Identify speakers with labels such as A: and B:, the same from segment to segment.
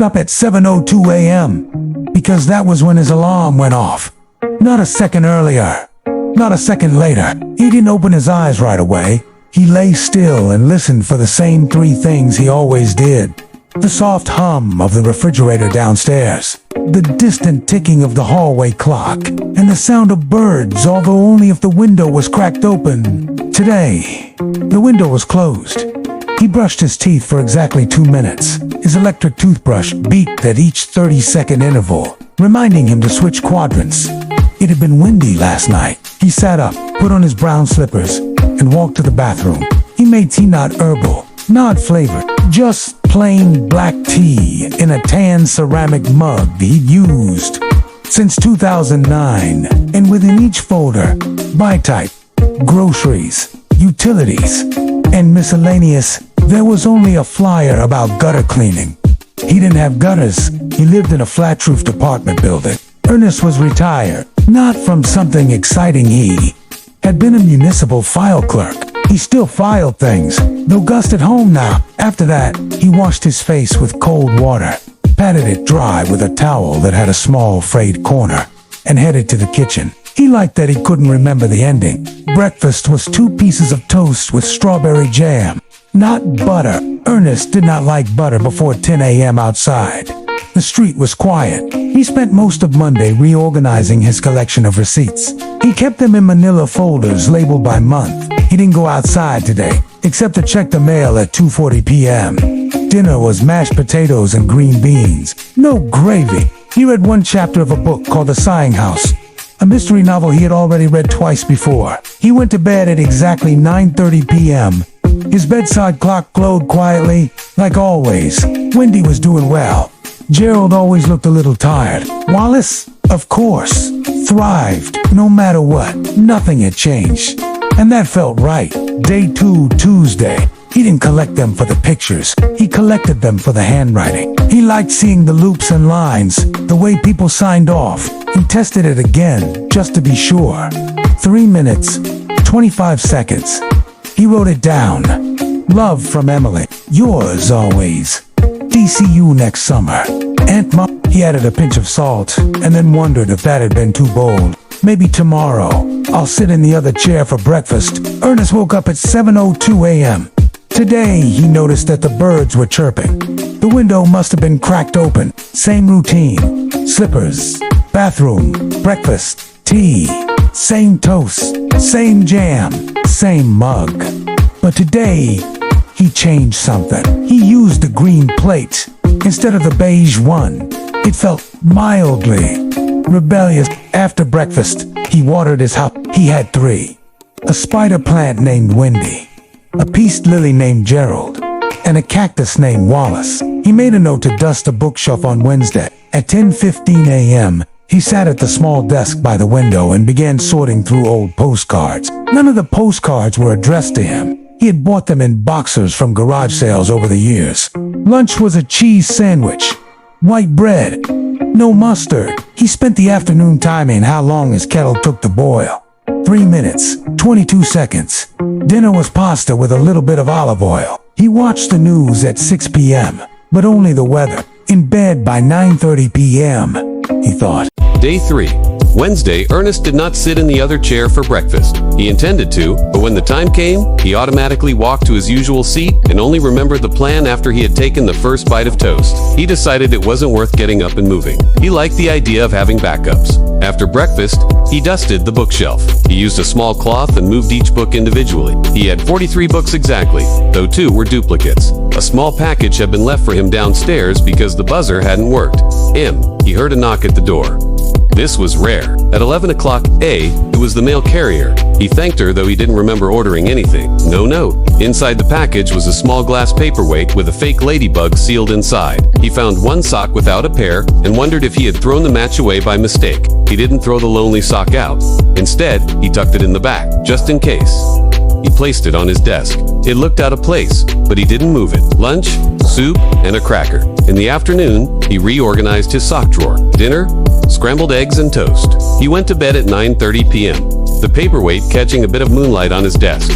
A: up at 7:02 a.m. because that was when his alarm went off. Not a second earlier, not a second later. He didn't open his eyes right away. He lay still and listened for the same three things he always did. The soft hum of the refrigerator downstairs, the distant ticking of the hallway clock, and the sound of birds, although only if the window was cracked open. Today, the window was closed. He brushed his teeth for exactly 2 minutes. His electric toothbrush beeped at each 30-second interval, reminding him to switch quadrants. It had been windy last night. He sat up, put on his brown slippers, and walked to the bathroom. He made tea, not herbal, not flavored, just plain black tea in a tan ceramic mug he'd used since 2009. And within each folder, by type, groceries, utilities, and miscellaneous, there was only a flyer about gutter cleaning. He didn't have gutters. He lived in a flat-roofed apartment building. Ernest was retired, not from something exciting. He had been a municipal file clerk. He still filed things, though Gus at home now. After that, he washed his face with cold water, patted it dry with a towel that had a small frayed corner, and headed to the kitchen. He liked that he couldn't remember the ending. Breakfast was 2 pieces of toast with strawberry jam, not butter. Ernest did not like butter before 10 a.m. outside. The street was quiet. He spent most of Monday reorganizing his collection of receipts. He kept them in manila folders labeled by month. He didn't go outside today, except to check the mail at 2:40 p.m. Dinner was mashed potatoes and green beans. No gravy. He read one chapter of a book called The Sighing House, a mystery novel he had already read twice before. He went to bed at exactly 9:30 p.m. His bedside clock glowed quietly, like always. Wendy was doing well. Gerald always looked a little tired. Wallace, of course, thrived no matter what. Nothing had changed. And that felt right. Day 2, Tuesday. He didn't collect them for the pictures. He collected them for the handwriting. He liked seeing the loops and lines, the way people signed off. He tested it again, just to be sure. 3 minutes, 25 seconds. He wrote it down. Love from Emily. Yours always. DCU next summer. Aunt Ma. He added a pinch of salt, and then wondered if that had been too bold. Maybe tomorrow, I'll sit in the other chair for breakfast. Ernest woke up at 7:02 a.m. Today, he noticed that the birds were chirping. The window must have been cracked open. Same routine. Slippers, bathroom, breakfast, tea, same toast, same jam, same mug. But today, he changed something. He used the green plate instead of the beige one. It felt mildly rebellious. After breakfast, he watered his house. He had 3. A spider plant named Wendy, a peace lily named Gerald, and a cactus named Wallace. He made a note to dust a bookshelf on Wednesday. At 10:15 a.m., he sat at the small desk by the window and began sorting through old postcards. None of the postcards were addressed to him. He had bought them in boxers from garage sales over the years. Lunch was a cheese sandwich, white bread, no mustard. He spent the afternoon timing how long his kettle took to boil. 3 minutes, 22 seconds. Dinner was pasta with a little bit of olive oil. He watched the news at 6 p.m., but only the weather. In bed by 9:30 p.m., he thought.
B: Day 3. Wednesday, Ernest did not sit in the other chair for breakfast. He intended to, but when the time came, he automatically walked to his usual seat and only remembered the plan after he had taken the first bite of toast. He decided it wasn't worth getting up and moving. He liked the idea of having backups. After breakfast, he dusted the bookshelf. He used a small cloth and moved each book individually. He had 43 books exactly, though 2 were duplicates. A small package had been left for him downstairs because the buzzer hadn't worked. He heard a knock at the door. This was rare. At 11 o'clock it was the mail carrier. He thanked her, though he didn't remember ordering anything. No note. Inside the package was a small glass paperweight with a fake ladybug sealed inside. He found 1 sock without a pair and wondered if he had thrown the match away by mistake. He didn't throw the lonely sock out. Instead, he tucked it in the back, just in case. He placed it on his desk. It looked out of place, but he didn't move it. Lunch, soup, and a cracker. In the afternoon, he reorganized his sock drawer. Dinner, scrambled eggs and toast. He went to bed at 9:30 p.m., the paperweight catching a bit of moonlight on his desk.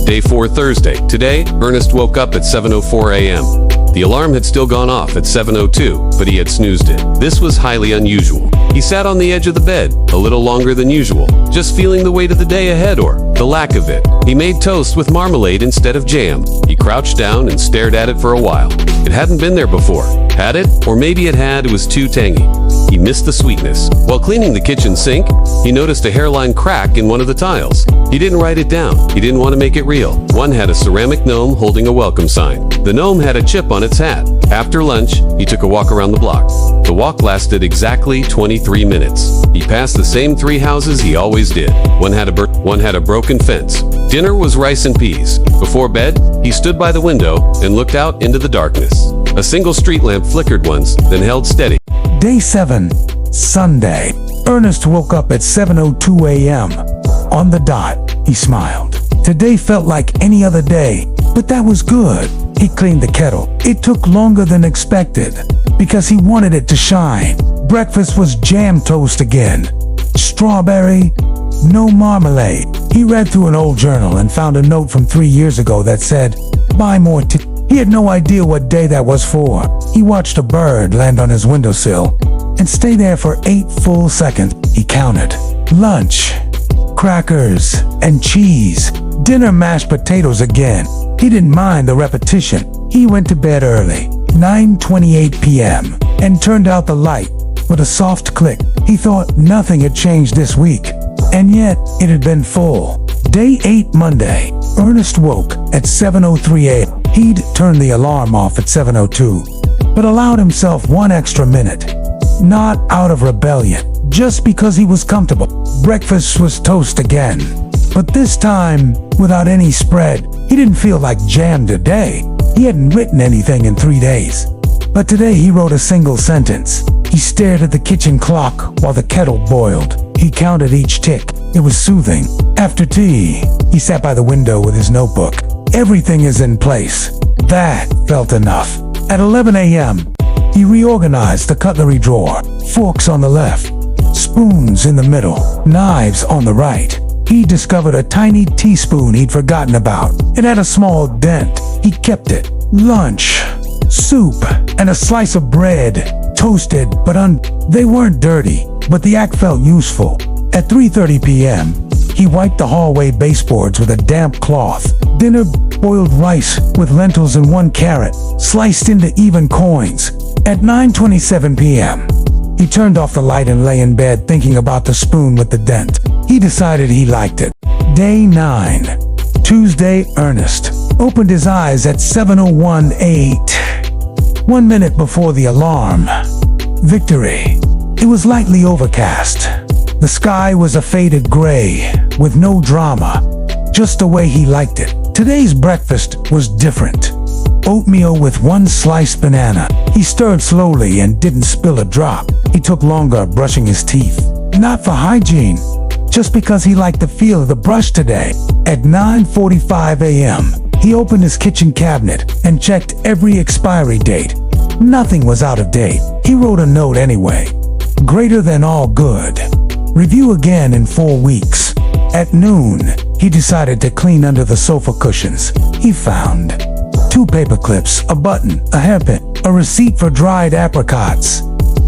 B: Day 4, Thursday. Today, Ernest woke up at 7:04 a.m. The alarm had still gone off at 7:02, but he had snoozed it. This was highly unusual. He sat on the edge of the bed, a little longer than usual, just feeling the weight of the day ahead or the lack of it. He made toast with marmalade instead of jam. He crouched down and stared at it for a while. It hadn't been there before. Had it? Or maybe it had, it was too tangy. He missed the sweetness. While cleaning the kitchen sink, he noticed a hairline crack in one of the tiles. He didn't write it down. He didn't want to make it real. One had a ceramic gnome holding a welcome sign. The gnome had a chip on its hat. After lunch, he took a walk around the block. The walk lasted exactly 23 minutes. He passed the same 3 houses he always did. One had a broken fence. Dinner was rice and peas. Before bed, he stood by the window and looked out into the darkness. A single street lamp flickered once, then held steady.
A: Day 7, Sunday. Ernest woke up at 7:02 a.m. On the dot, he smiled. Today felt like any other day, but that was good. He cleaned the kettle. It took longer than expected because he wanted it to shine. Breakfast was jam toast again. Strawberry, no marmalade. He read through an old journal and found a note from 3 years ago that said, "Buy more tea." He had no idea what day that was for. He watched a bird land on his windowsill and stay there for 8 full seconds. He counted. Lunch, crackers, and cheese. Dinner, mashed potatoes again. He didn't mind the repetition. He went to bed early, 9:28 p.m., and turned out the light with a soft click. He thought nothing had changed this week, and yet it had been full. Day 8, Monday. Ernest woke at 7:03 a.m. He'd turned the alarm off at 7:02, but allowed himself 1 extra minute. Not out of rebellion, just because he was comfortable. Breakfast was toast again, but this time without any spread. He didn't feel like jam today. He hadn't written anything in 3 days, but today he wrote a single sentence. He stared at the kitchen clock while the kettle boiled. He counted each tick. It was soothing. After tea, he sat by the window with his notebook. Everything is in place. That felt enough. At 11 a.m., he reorganized the cutlery drawer. Forks on the left, spoons in the middle, knives on the right. He discovered a tiny teaspoon he'd forgotten about. It had a small dent. He kept it. Lunch, soup, and a slice of bread. Toasted, but they weren't dirty, but the act felt useful. At 3:30 p.m., he wiped the hallway baseboards with a damp cloth. Dinner, boiled rice with lentils and 1 carrot, sliced into even coins. At 9:27 p.m., he turned off the light and lay in bed thinking about the spoon with the dent. He decided he liked it. Day 9, Tuesday. Ernest opened his eyes at 7:01 a.m. 1 minute before the alarm. Victory. It was lightly overcast. The sky was a faded gray, with no drama, just the way he liked it. Today's breakfast was different. Oatmeal with 1 sliced banana. He stirred slowly and didn't spill a drop. He took longer brushing his teeth. Not for hygiene, just because he liked the feel of the brush today. At 9:45 a.m., he opened his kitchen cabinet and checked every expiry date. Nothing was out of date. He wrote a note anyway. Greater than all good. Review again in 4 weeks. At noon, he decided to clean under the sofa cushions. He found 2 paper clips, a button, a hairpin, a receipt for dried apricots.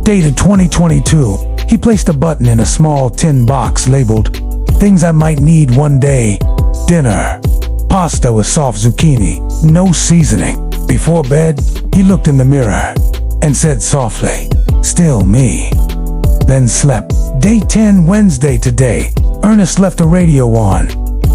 A: Dated 2022. He placed a button in a small tin box labeled, "Things I might need one day." Dinner. Pasta with soft zucchini, no seasoning. Before bed, he looked in the mirror and said softly, "Still me." Then slept. Day 10, Wednesday. Today, Ernest left the radio on.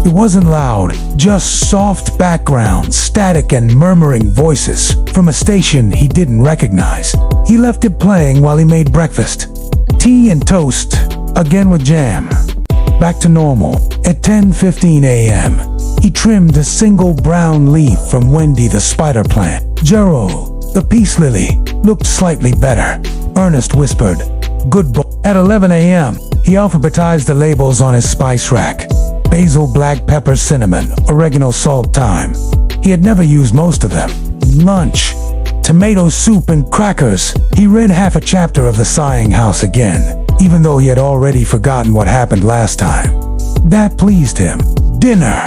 A: It wasn't loud, just soft background, static and murmuring voices from a station he didn't recognize. He left it playing while he made breakfast. Tea and toast, again with jam. Back to normal. At 10:15 a.m., he trimmed a single brown leaf from Wendy the spider plant. Gerald, the peace lily, looked slightly better. Ernest whispered, "Good boy." At 11 a.m., he alphabetized the labels on his spice rack. Basil, black pepper, cinnamon, oregano, salt, thyme. He had never used most of them. Lunch, tomato soup and crackers. He read half a chapter of The Sighing House again, even though he had already forgotten what happened last time. That pleased him. Dinner,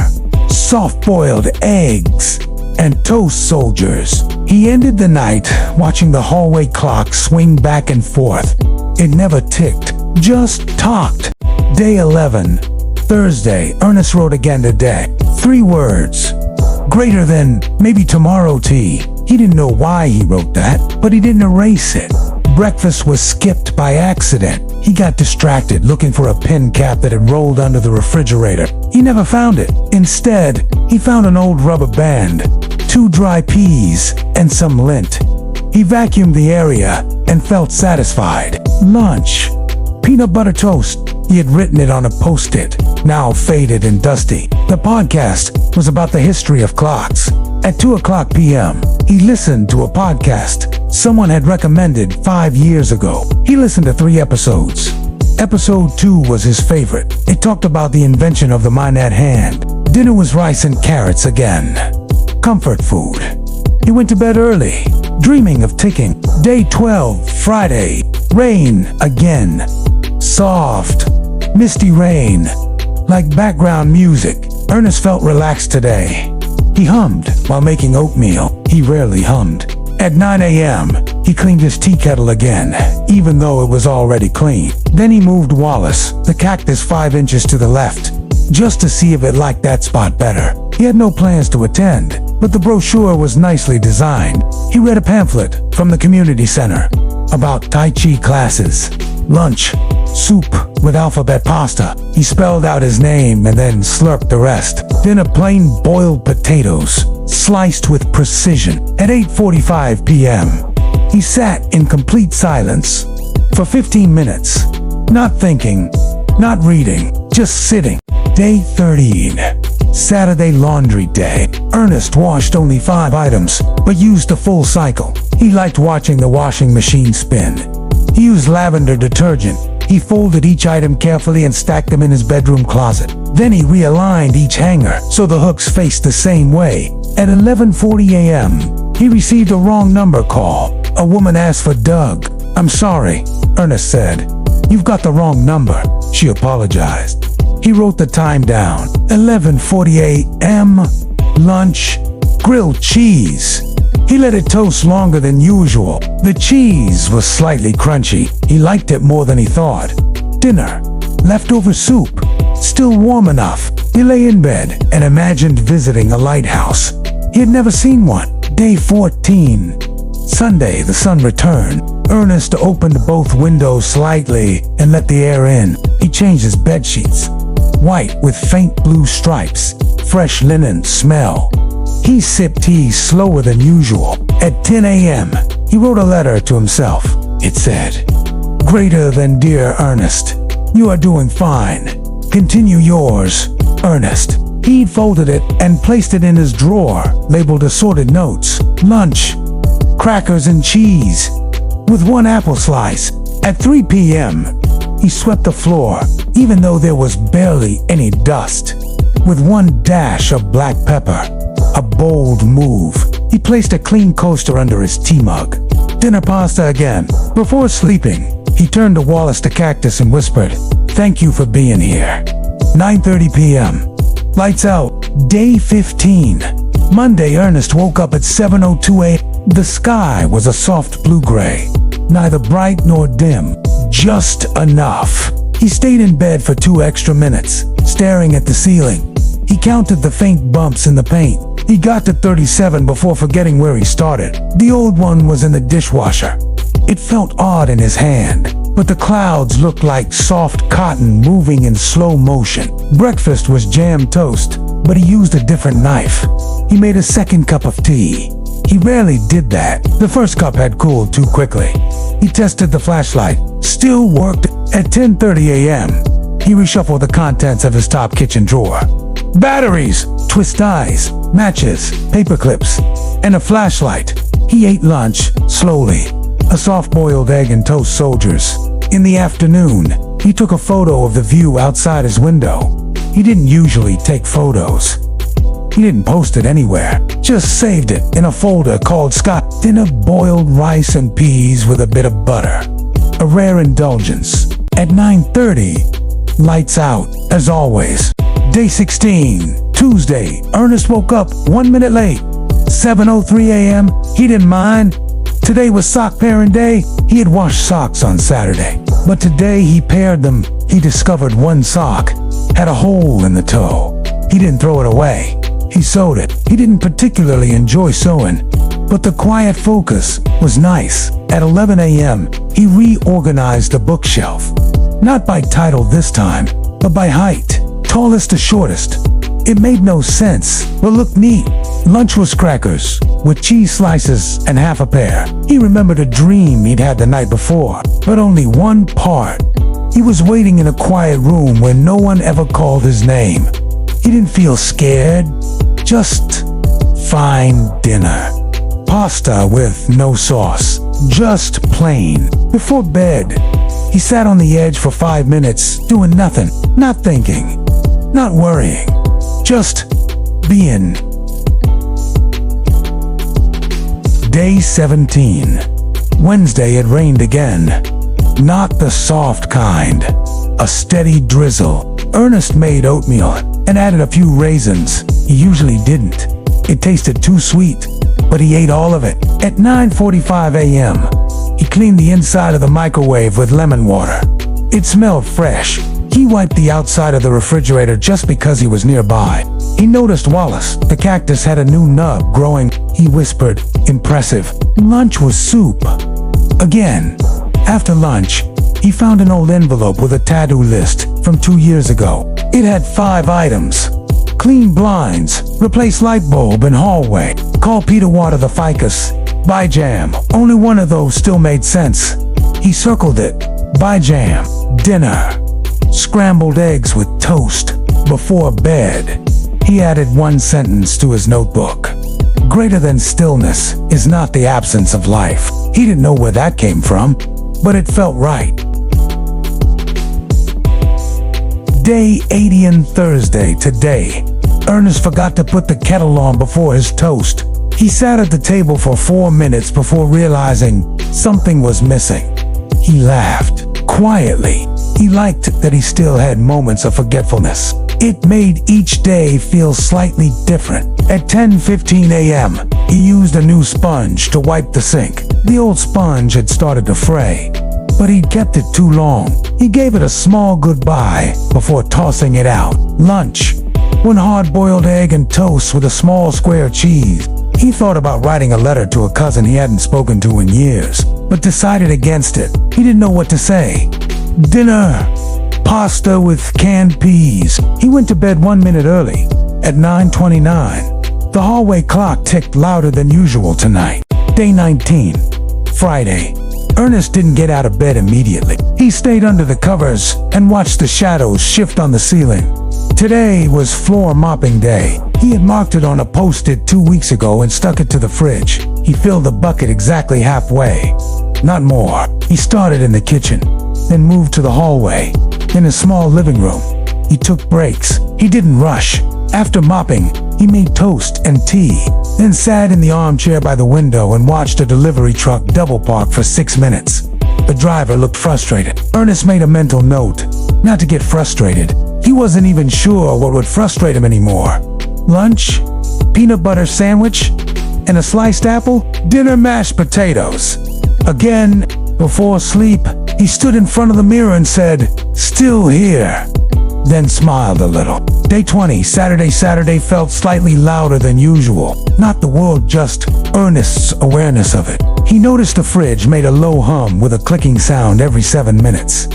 A: soft-boiled eggs, and toast soldiers. He ended the night watching the hallway clock swing back and forth. It never ticked, just talked. Day 11, Thursday. Ernest wrote again today. 3 words. Greater than maybe tomorrow tea. He didn't know why he wrote that, but he didn't erase it. Breakfast was skipped by accident. He got distracted looking for a pin cap that had rolled under the refrigerator. He never found it. Instead, he found an old rubber band, 2 dry peas, and some lint. He vacuumed the area and felt satisfied. Lunch. Peanut butter toast. He had written it on a post-it, now faded and dusty. The podcast was about the history of clocks. At 2:00 p.m., he listened to a podcast someone had recommended 5 years ago. He listened to 3 episodes. Episode 2 was his favorite. It talked about the invention of the minute hand. Dinner was rice and carrots again. Comfort food. He went to bed early, dreaming of ticking. Day 12, Friday. Rain again. Soft, misty rain, like background music. Ernest felt relaxed today. He hummed while making oatmeal. He rarely hummed. At 9 a.m., he cleaned his tea kettle again, even though it was already clean. Then he moved Wallace, the cactus, 5 inches to the left, just to see if it liked that spot better. He had no plans to attend, but the brochure was nicely designed. He read a pamphlet from the community center about Tai Chi classes. Lunch, soup with alphabet pasta. He spelled out his name and then slurped the rest. Dinner, plain boiled potatoes, sliced with precision. At 8:45 p.m., he sat in complete silence for 15 minutes, not thinking, not reading, just sitting. Day 13, Saturday, laundry day. Ernest washed only 5 items, but used a full cycle. He liked watching the washing machine spin. He used lavender detergent. He folded each item carefully and stacked them in his bedroom closet. Then he realigned each hanger so the hooks faced the same way. At 11:40 a.m., he received a wrong number call. A woman asked for Doug. "I'm sorry," Ernest said. "You've got the wrong number." She apologized. He wrote the time down. 11:40 a.m. Lunch, grilled cheese. He let it toast longer than usual. The cheese was slightly crunchy. He liked it more than he thought. Dinner, leftover soup, still warm enough. He lay in bed and imagined visiting a lighthouse. He had never seen one. Day 14, Sunday, the sun returned. Ernest opened both windows slightly and let the air in. He changed his bed sheets, white with faint blue stripes, fresh linen smell. He sipped tea slower than usual. At 10 a.m., he wrote a letter to himself. It said, "Greater than dear Ernest, you are doing fine. Continue yours, Ernest." He folded it and placed it in his drawer, labeled assorted notes. Lunch, crackers and cheese, with 1 apple slice. At 3 p.m., he swept the floor, even though there was barely any dust, with 1 dash of black pepper. A bold move. He placed a clean coaster under his tea mug. Dinner, pasta again. Before sleeping, he turned to Wallace the cactus and whispered, "Thank you for being here." 9:30 p.m. Lights out. Day 15. Monday, Ernest woke up at 7:02 a.m. The sky was a soft blue-gray, neither bright nor dim, just enough. He stayed in bed for 2 extra minutes, staring at the ceiling. He counted the faint bumps in the paint. He got to 37 before forgetting where he started. The old one was in the dishwasher. It felt odd in his hand, but the clouds looked like soft cotton moving in slow motion. Breakfast was jam toast, but he used a different knife. He made a second cup of tea. He rarely did that. The first cup had cooled too quickly. He tested the flashlight. Still worked. At 10:30 a.m., he reshuffled the contents of his top kitchen drawer. Batteries, twist ties, matches, paper clips, and a flashlight. He ate lunch, slowly. A soft-boiled egg and toast soldiers. In the afternoon, he took a photo of the view outside his window. He didn't usually take photos. He didn't post it anywhere, just saved it in a folder called Scott. Dinner, boiled rice and peas with a bit of butter. A rare indulgence. At 9:30, lights out, as always. Day 16, Tuesday. Ernest woke up 1 minute late. 7:03 a.m. He didn't mind. Today was sock pairing day. He had washed socks on Saturday, but today he paired them. He discovered one sock had a hole in the toe. He didn't throw it away. He sewed it. He didn't particularly enjoy sewing, but the quiet focus was nice. At 11 a.m., he reorganized the bookshelf. Not by title this time, but by height. Tallest to shortest. It made no sense, but looked neat. Lunch was crackers, with cheese slices and half a pear. He remembered a dream he'd had the night before, but only one part. He was waiting in a quiet room where no one ever called his name. He didn't feel scared, just fine dinner. Pasta with no sauce, just plain. Before bed, he sat on the edge for 5 minutes, doing nothing, not thinking, not worrying, just being. Day 17. Wednesday it rained again. Not the soft kind, a steady drizzle. Ernest made oatmeal and added a few raisins. He usually didn't. It tasted too sweet, but he ate all of it. At 9:45 a.m., he cleaned the inside of the microwave with lemon water. It smelled fresh. He wiped the outside of the refrigerator just because he was nearby. He noticed Wallace, the cactus, had a new nub growing. He whispered, impressive. Lunch was soup. Again. After lunch, he found an old envelope with a tattoo list from 2 years ago. It had 5 items. Clean blinds, replace light bulb in hallway, call Peter water the ficus, buy jam. Only one of those still made sense. He circled it. Buy jam. Dinner. Scrambled eggs with toast. Before bed. He added one sentence to his notebook. Greater than stillness is not the absence of life. He didn't know where that came from, but it felt right. Day 80 and Thursday. Today, Ernest forgot to put the kettle on before his toast. He sat at the table for 4 minutes before realizing something was missing. He laughed quietly. He liked that he still had moments of forgetfulness. It made each day feel slightly different. At 10:15 a.m., he used a new sponge to wipe the sink. The old sponge had started to fray, but he'd kept it too long. He gave it a small goodbye before tossing it out. Lunch. One hard-boiled egg and toast with a small square cheese. He thought about writing a letter to a cousin he hadn't spoken to in years, but decided against it. He didn't know what to say. Dinner. Pasta with canned peas. He went to bed 1 minute early, at 9:29. The hallway clock ticked louder than usual tonight. Day 19. Friday. Ernest didn't get out of bed immediately. He stayed under the covers and watched the shadows shift on the ceiling. Today was floor mopping day. He had marked it on a post-it 2 weeks ago and stuck it to the fridge. He filled the bucket exactly halfway. Not more. He started in the kitchen, then moved to the hallway. In a small living room, he took breaks. He didn't rush. After mopping, he made toast and tea, then sat in the armchair by the window and watched a delivery truck double park for 6 minutes. The driver looked frustrated. Ernest made a mental note not to get frustrated. He wasn't even sure what would frustrate him anymore. Lunch, peanut butter sandwich, and a sliced apple. Dinner, mashed potatoes. Again, before sleep, he stood in front of the mirror and said, "Still here," then smiled a little. Day 20, Saturday. Saturday felt slightly louder than usual. Not the world, just Ernest's awareness of it. He noticed the fridge made a low hum with a clicking sound every 7 minutes.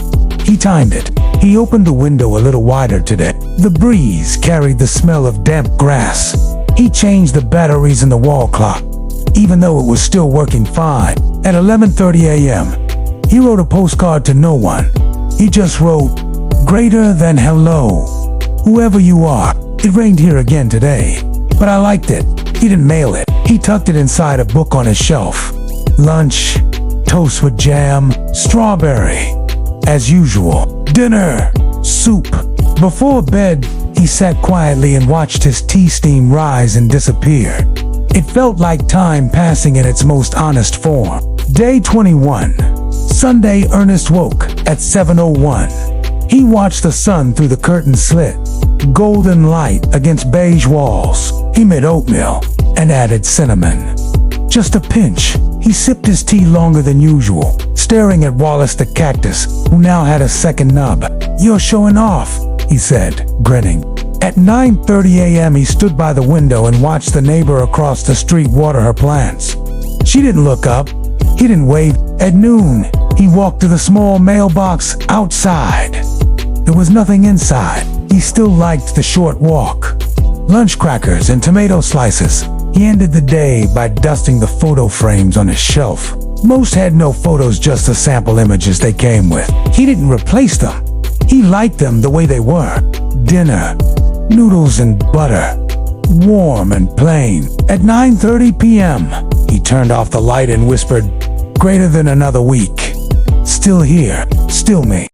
A: He timed it. He opened the window a little wider today. The breeze carried the smell of damp grass. He changed the batteries in the wall clock, even though it was still working fine. At 11:30 a.m., he wrote a postcard to no one. He just wrote, "Greater than hello, whoever you are." It rained here again today, but I liked it. He didn't mail it. He tucked it inside a book on his shelf. Lunch, toast with jam, strawberry. As usual. Dinner, soup. Before bed, he sat quietly and watched his tea steam rise and disappear. It felt like time passing in its most honest form. Day 21. Sunday. Ernest woke at 7:01. He watched the sun through the curtain slit. golden light against beige walls. He made oatmeal and added cinnamon. Just a pinch. He sipped his tea longer than usual, staring at Wallace the cactus, who now had a second nub. "You're showing off," he said, grinning. At 9:30 a.m. he stood by the window and watched the neighbor across the street water her plants. She didn't look up. He didn't wave. At noon, he walked to the small mailbox outside. There was nothing inside. He still liked the short walk. Lunch crackers and tomato slices. He ended the day by dusting the photo frames on his shelf. Most had no photos, just the sample images they came with. He didn't replace them. He liked them the way they were. Dinner, noodles and butter, warm and plain. At 9:30 p.m., he turned off the light and whispered, "Greater than another week. Still here, still me."